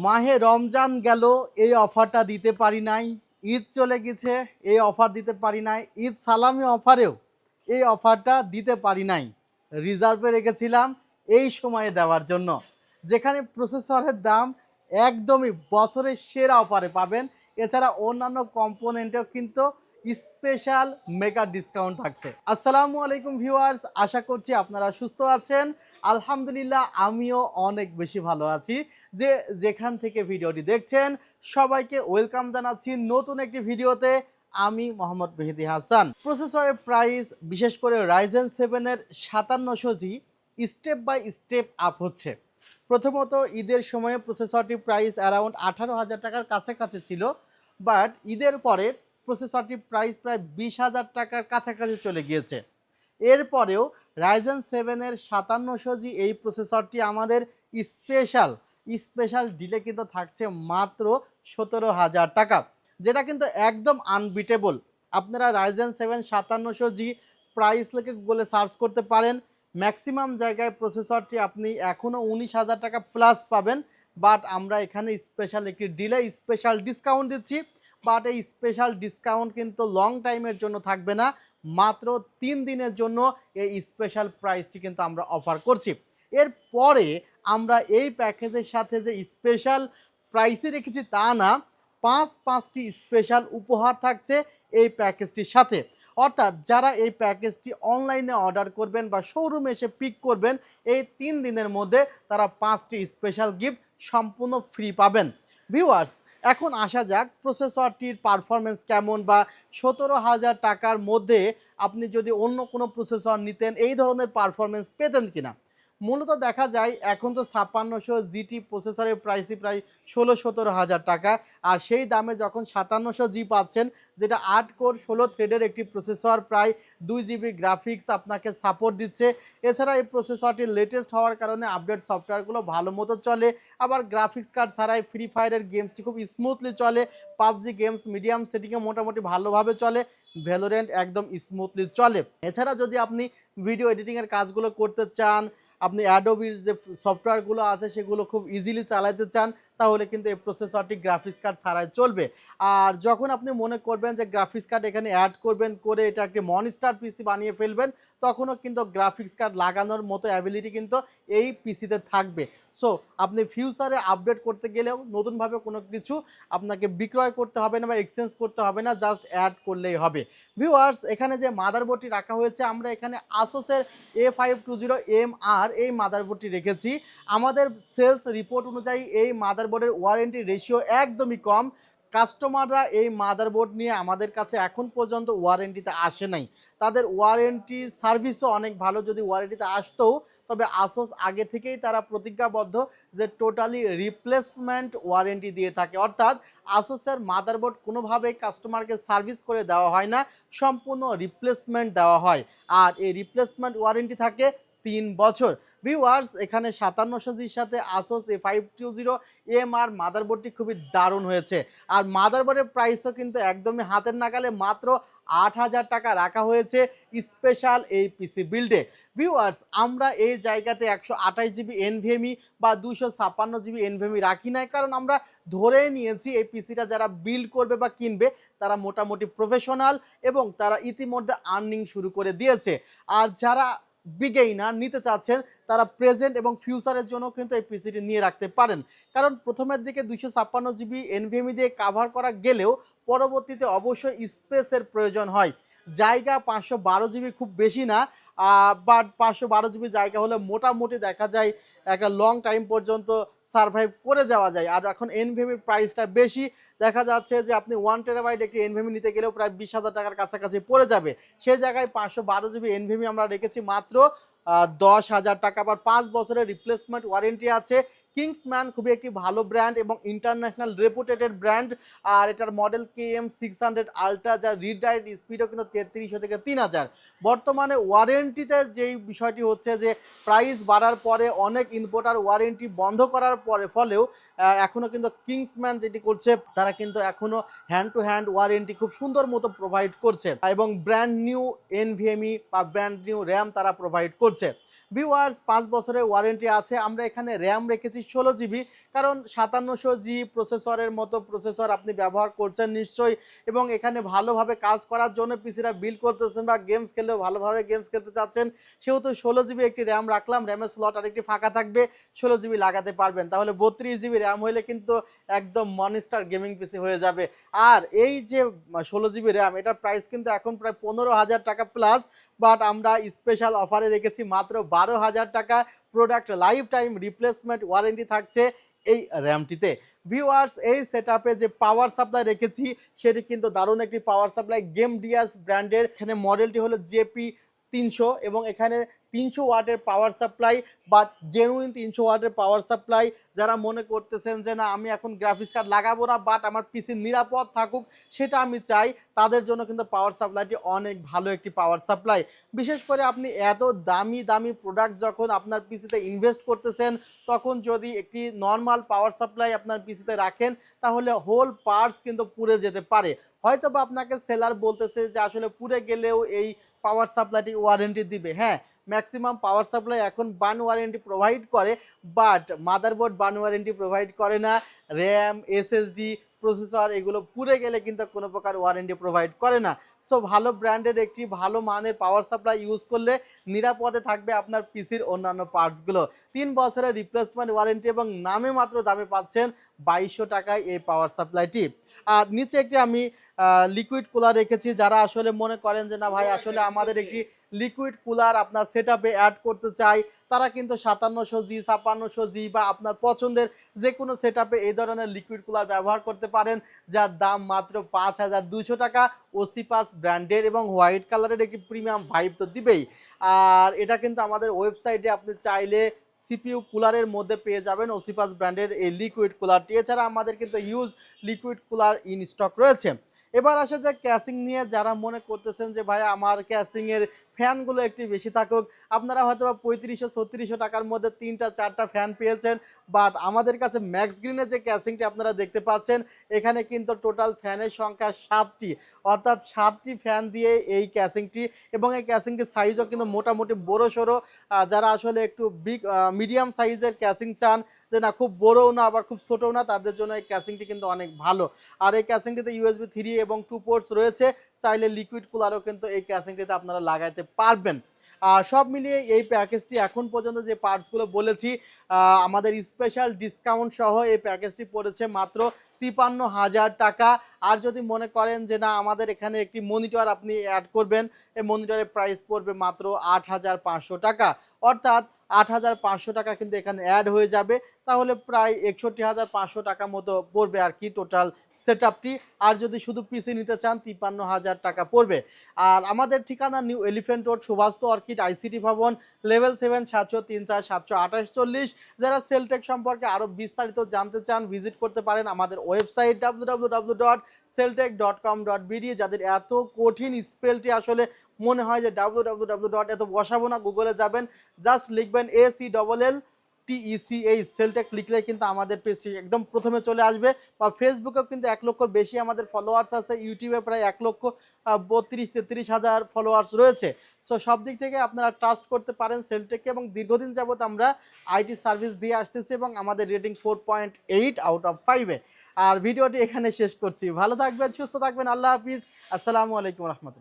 মাহে রমজান গেল, এই অফারটা দিতে পারি নাই। ঈদ চলে গেছে, এই অফার দিতে পারি নাই। ঈদ সালামি অফারেও এই অফারটা দিতে পারি নাই। রিজার্ভে রেখেছিলাম এই সময়ে দেওয়ার জন্য, যেখানে প্রসেসরের দাম একদমই বছরের সেরা অফারে পাবেন। এছাড়া অন্যান্য কম্পোনেন্টেও কিন্তু স্পেশাল মেগা ডিসকাউন্ট থাকছে। আসসালামু আলাইকুম ভিউয়ার্স, আশা করছি আপনারা সুস্থ আছেন। আলহামদুলিল্লাহ, আমিও অনেক বেশি ভালো আছি। যেখান থেকে ভিডিওটি দেখছেন সবাইকে ওয়েলকাম জানাচ্ছি নতুন একটি ভিডিওতে। আমি মোহাম্মদ মেহেদি হাসান। প্রসেসরের প্রাইস বিশেষ করে রাইজেন 7-এর 5700G step by step up হচ্ছে। প্রথমত ঈদের সময়ে প্রসেসরটি প্রাইস অ্যারাউন্ড 18,000 টাকার কাছাকাছি ছিল, বাট ঈদের পরে প্রসেসরটি প্রাইস প্রায় 20,000 টাকার কাছাকাছি চলে গিয়েছে। এরপরেও রাইজেন 7-এর 5700G এই প্রসেসরটি আমাদের স্পেশাল ডিলে কিন্তু থাকছে মাত্র 17,000 টাকা, যেটা কিন্তু একদম আনবিটেবল। আপনারা রাইজেন 7 5700G প্রাইস লিখে গুগলে সার্চ করতে পারেন। ম্যাক্সিমাম জায়গায় প্রসেসরটি আপনি এখনও 19,000 টাকা প্লাস পাবেন, বাট আমরা এখানে স্পেশাল একটি ডিলে স্পেশাল ডিসকাউন্ট দিচ্ছি। বাট এই স্পেশাল ডিসকাউন্ট কিন্তু লং টাইমের জন্য থাকবে না, মাত্র 3 দিনের জন্য এই স্পেশাল প্রাইসটি কিন্তু আমরা অফার করছি। এরপরে আমরা এই প্যাকেজের সাথে যে স্পেশাল প্রাইসে রেখেছি তা না, 5টি স্পেশাল উপহার থাকছে এই প্যাকেজটির সাথে। অর্থাৎ যারা এই প্যাকেজটি অনলাইনে অর্ডার করবেন বা শোরুমে এসে পিক করবেন, এই 3 দিনের মধ্যে তারা 5টি স্পেশাল গিফট সম্পূর্ণ ফ্রি পাবেন। ভিউয়ার্স, এখন আসা যাক প্রসেসরটির পারফরমেন্স কেমন, বা 17,000 টাকার মধ্যে আপনি যদি অন্য কোনো প্রসেসর নিতেন এই ধরনের পারফরমেন্স পেতেন কিনা। মূলত দেখা যায় এখন তো 5600GT প্রসেসরের প্রাইসই প্রায় 17,000 টাকা, আর সেই দামে যখন 5700G পাচ্ছেন, যেটা 8 কোর 16 থ্রেডের একটি প্রসেসর, প্রায় 2GB গ্রাফিক্স আপনাকে সাপোর্ট দিচ্ছে। এছাড়া এই প্রসেসরটি লেটেস্ট হওয়ার কারণে আপডেট সফটওয়্যারগুলো ভালো মতো চলে। আবার গ্রাফিক্স কার্ড ছাড়াই ফ্রি ফায়ারের গেমসটি খুব স্মুথলি চলে। পাবজি গেমস মিডিয়াম সেটিংয়ে মোটামুটি ভালোভাবে চলে। ভ্যালোরেন্ট একদম স্মুথলি চলে। এছাড়া যদি আপনি ভিডিও এডিটিংয়ের কাজগুলো করতে চান, আপনি অ্যাডোবির যে সফটওয়্যারগুলো আছে সেগুলো খুব ইজিলি চালাতে চান, তাহলে কিন্তু এই প্রসেসরটি গ্রাফিক্স কার্ড ছাড়াই চলবে। আর যখন আপনি মনে করবেন যে গ্রাফিক্স কার্ড এখানে অ্যাড করবেন, করে এটা একটি মনস্টার পিসি বানিয়ে ফেলবেন, তখনও কিন্তু গ্রাফিক্স কার্ড লাগানোর মতো অ্যাবিলিটি কিন্তু এই পিসিতে থাকবে। সো আপনি ফিউচারে আপডেট করতে গেলেও নতুনভাবে কোনো কিছু আপনাকে বিক্রয় করতে হবে না বা এক্সচেঞ্জ করতে হবে না, জাস্ট অ্যাড করলেই হবে। ভিউয়ার্স, এখানে যে মাদারবোর্ডটি রাখা হয়েছে, আমরা এখানে আসোসের A520MR এই মাদারবোর্ডটি রেখেছি। আমাদের সেলস রিপোর্ট অনুযায়ী এই মাদারবোর্ডের ওয়ারেন্টি রেশিও একদমই কম। কাস্টমাররা এই মাদারবোর্ড নিয়ে আমাদের কাছে এখন পর্যন্ত ওয়ারেন্টিতে আসে নাই। তাদের ওয়ারেন্টি সার্ভিসও অনেক ভালো। যদি ওয়ারেন্টিতে আসতো, তবে আসোস আগে থেকেই তারা প্রতিজ্ঞাবদ্ধ যে টোটালি রিপ্লেসমেন্ট ওয়ারেন্টি দিয়ে থাকে। অর্থাৎ আসোসের মাদারবোর্ড কোনোভাবেই কাস্টমারকে সার্ভিস করে দেওয়া হয় না, সম্পূর্ণ রিপ্লেসমেন্ট দেওয়া হয়। আর এই রিপ্লেসমেন্ট ওয়ারেন্টি থাকে 3 বছর। ভিউয়ার্স, এখানে 5700Gর সাথে আসোস A520MR মাদারবোর্ডটি খুবই দারুণ হয়েছে। আর মাদারবোর্ডের প্রাইসও কিন্তু একদমই হাতের নাগালে, মাত্র 8,000 টাকা রাখা হয়েছে স্পেশাল এই পিসি বিল্ডে। ভিউয়ার্স, আমরা এই জায়গাতে 128GB NVMe বা 256GB NVMe রাখি নাই, কারণ আমরা ধরেই নিয়েছি এই পিসিটা যারা বিল্ড করবে বা কিনবে তারা মোটামুটি প্রফেশনাল এবং তারা ইতিমধ্যে আর্নিং শুরু করে দিয়েছে। আর যারা বিগেইনার নিতে চাচ্ছেন, তারা প্রেজেন্ট এবং ফিউচারের জন্য কিন্তু এই পিসিটি নিয়ে রাখতে পারেন। কারণ প্রথমের দিকে 256GB NVMe দিয়ে কাভার করা গেলেও পরবর্তীতে অবশ্যই স্পেসের প্রয়োজন হয়। জায়গা 512GB খুব বেশি না, বাট 512GB জায়গা হলে মোটামুটি দেখা যায় একটা লং টাইম পর্যন্ত সার্ভাইভ করে যাওয়া যায়। আর এখন এনভিএমির প্রাইসটা বেশি, দেখা যাচ্ছে যে আপনি 1TB একটি এনভিএমি নিতে গেলেও প্রায় 20,000 টাকার কাছাকাছি পড়ে যাবে। সেই জায়গায় 512GB এনভিএমি আমরা রেখেছি মাত্র 10,000 টাকা। আবার 5 বছরের রিপ্লেসমেন্ট ওয়ারেন্টি আছে। কিংসম্যান খুবই একটি ভালো ব্র্যান্ড এবং ইন্টারন্যাশনাল রেপুটেটেড ব্র্যান্ড। আর এটার মডেল KM600 আলট্রা, যার রিড রাইট স্পিডও কিন্তু 3300 থেকে 3000। বর্তমানে ওয়ারেন্টিতে যেই বিষয়টি হচ্ছে যে প্রাইস বাড়ার পরে অনেক ইম্পোর্টার ওয়ারেন্টি বন্ধ করার ফলেও এখনও কিন্তু কিংসম্যান যেটি করছে, তারা কিন্তু এখনও হ্যান্ড টু হ্যান্ড ওয়ারেন্টি খুব সুন্দর মতো প্রোভাইড করছে এবং ব্র্যান্ড নিউ এনভিএমই বা ব্র্যান্ড নিউ র্যাম তারা প্রোভাইড করছে। ভিউয়ার্স 5 বছরের ওয়ারেন্টি আছে। আমরা এখানে র্যাম রেখেছি 16 জিবি, কারণ 5700G প্রসেসরের মতো প্রসেসর আপনি ব্যবহার করছেন নিশ্চয়ই, এবং এখানে ভালোভাবে কাজ করার জন্য পিসিটা বিল্ড করতেছেন বা গেমস খেললেও ভালোভাবে গেমস খেলতে চাচ্ছেন, সেহেতু 16 জিবি একটি র্যাম রাখলাম। র্যামের স্লট আরেকটি ফাঁকা থাকবে, 16 জিবি লাগাতে পারবেন। তাহলে 32 জিবি র্যাম হলে কিন্তু একদম মনস্টার গেমিং পিসি হয়ে যাবে। আর এই যে 16 জিবি র্যাম, এটার প্রাইস কিন্তু এখন প্রায় 15,000 টাকা প্লাস, বাট আমরা স্পেশাল অফারে রেখেছি মাত্র 12,000 টাকা। Product life time replacement warranty থাকছে এই র্যামটিতে। ভিউয়ার্স, এই সেটআপে যে পাওয়ার সাপ্লাই রেখেছি সেটি কিন্তু দারুণ একটি পাওয়ার সাপ্লাই, গেম ডিয়াস ব্র্যান্ডের। এখানে মডেলটি হলো JP300 এবং এখানে 300 ওয়াটের পাওয়ার সাপ্লাই, বাট জেনুইন 300 ওয়াটের পাওয়ার সাপ্লাই। যারা মনে করতেছেন যে না আমি এখন গ্রাফিক্স কার্ড লাগাবো না, বাট আমার পিসি নিরাপদ থাকুক সেটা আমি চাই, তাদের জন্য কিন্তু পাওয়ার সাপ্লাইটি অনেক ভালো একটি পাওয়ার সাপ্লাই। বিশেষ করে আপনি এত দামি দামি প্রোডাক্ট যখন আপনার পিসিতে ইনভেস্ট করতেছেন, তখন যদি একটি নর্মাল পাওয়ার সাপ্লাই আপনার পিসিতে রাখেন, তাহলে হোল পার্টস কিন্তু পুড়ে যেতে পারে। হয়তো বা আপনাকে সেলার বলতেছে যে আসলে পুড়ে গেলেও এই পাওয়ার সাপ্লাইটি ওয়ারেন্টি দিবে। হ্যাঁ, ম্যাক্সিমাম পাওয়ার সাপ্লাই এখন বার্ন ওয়ারেন্টি প্রোভাইড করে, but motherboard burn warranty provide করে না। র্যাম, এসএসডি, প্রসেসর এগুলো পুড়ে গেলে কিন্তু কোনো প্রকার ওয়ারেন্টি প্রোভাইড করে না। সো ভালো ব্র্যান্ডের একটি ভালো মানের পাওয়ার সাপ্লাই ইউজ করলে নিরাপদে থাকবে আপনার পিসির অন্যান্য পার্টসগুলো। 3 বছরের রিপ্লেসমেন্ট ওয়ারেন্টি এবং নামে মাত্র দামে পাচ্ছেন 2200 টাকায় এই পাওয়ার সাপ্লাইটি। আর নিচে একটি আমি লিকুইড কুলার রেখেছি। যারা আসলে মনে করেন যে না ভাই আসলে আমাদের একটি লিকুইড কুলার আপনার সেটআপে অ্যাড করতে চাই, তারা কিন্তু 5700G, 5600G বা আপনার পছন্দের যে কোনো সেটআপে এই ধরনের লিকুইড কুলার ব্যবহার করতে পারেন, যার দাম মাত্র 5200 টাকা। ওসিপাস ব্র্যান্ডের এবং হোয়াইট কালারের একটি প্রিমিয়াম ভাইব তো দিবেই। আর এটা কিন্তু আমাদের ওয়েবসাইটে আপনি চাইলে সিপিইউ কুলারের মধ্যে পেয়ে যাবেন ওসিপাস ব্র্যান্ডের এই লিকুইড কুলারটি। এছাড়া আমাদের কিন্তু huge liquid cooler in stock রয়েছে। এবার আসা যাক ক্যাসিং নিয়ে। যারা মনে করতেছেন যে ভাই আমার ক্যাসিংয়ের ফ্যানগুলো একটু বেশি থাকুক, আপনারা হয়তো বা 3500-3600 টাকার মধ্যে 3টা-4টা ফ্যান পেয়েছেন, বাট আমাদের কাছে ম্যাক্স গ্রিনের যে ক্যাসিংটি আপনারা দেখতে পাচ্ছেন, এখানে কিন্তু টোটাল ফ্যানের সংখ্যা 7টি, অর্থাৎ 7টি ফ্যান দিয়ে এই ক্যাসিংটি, এবং এই ক্যাসিংটির সাইজও কিন্তু মোটামুটি বড় সড়ো। যারা আসলে একটু মিডিয়াম সাইজের ক্যাসিং চান, যে না খুব বড়ও না আবার খুব ছোটও না, তাদের জন্য এই ক্যাসিংটি কিন্তু অনেক ভালো। আর এই ক্যাসিংটিতে USB 3 এবং 2 পোর্টস রয়েছে, চাইলে লিকুইড কুলারও কিন্তু এই ক্যাসিংটিতে আপনারা লাগাইতে পারবেন। আর সব মিলিয়ে এই প্যাকেজটি এখন পর্যন্ত যে পার্টসগুলো বলেছি, আমাদের স্পেশাল ডিসকাউন্ট সহ এই প্যাকেজটি পড়েছে মাত্র 53,000 টাকা। আর যদি মনে করেন যে না আমাদের এখানে একটি মনিটর আপনি অ্যাড করবেন, এই মনিটরের প্রাইস পড়বে মাত্র 8,500 টাকা, অর্থাৎ 8,500 টাকা কিন্তু এখানে অ্যাড হয়ে যাবে। তাহলে প্রায় 61,500 টাকা মতো পড়বে আর কি টোটাল সেটআপটি। আর যদি শুধু পিসি নিতে চান 53,000 টাকা পড়বে। আর আমাদের ঠিকানা New Elephant Road, Subhash Orchid ICT ভবন, লেভেল 7, 703-4, 728-40। যারা সেলটেক সম্পর্কে আরও বিস্তারিত জানতে চান, ভিজিট করতে পারেন আমাদের ওয়েবসাইট www.celtec.com.bd। যাদের এত কঠিন স্পেলটি আসলে মনে হয় যে www. এত বসাবো না, গুগলে যাবেন, জাস্ট লিখবেন ACLLTECH সেলটেক, লিখলে কিন্তু আমাদের পেজটি একদম প্রথমে চলে আসবে। বা ফেসবুকেও কিন্তু 1 লক্ষর বেশি আমাদের ফলোয়ার্স আছে, ইউটিউবে প্রায় 1,32,000-33,000 হাজার ফলোয়ার্স রয়েছে। সো সব দিক থেকে আপনারা ট্রাস্ট করতে পারেন সেলটেককে, এবং দীর্ঘদিন যাবত আমরা আইটি সার্ভিস দিয়ে আসতেছি এবং আমাদের রেটিং 4.8 আউট অফ 5-এ। আর ভিডিওটি এখানে শেষ করছি। ভালো থাকবেন, সুস্থ থাকবেন, আল্লাহ হাফিজ, আসসালামু আলাইকুম রহমতুল্লাহ।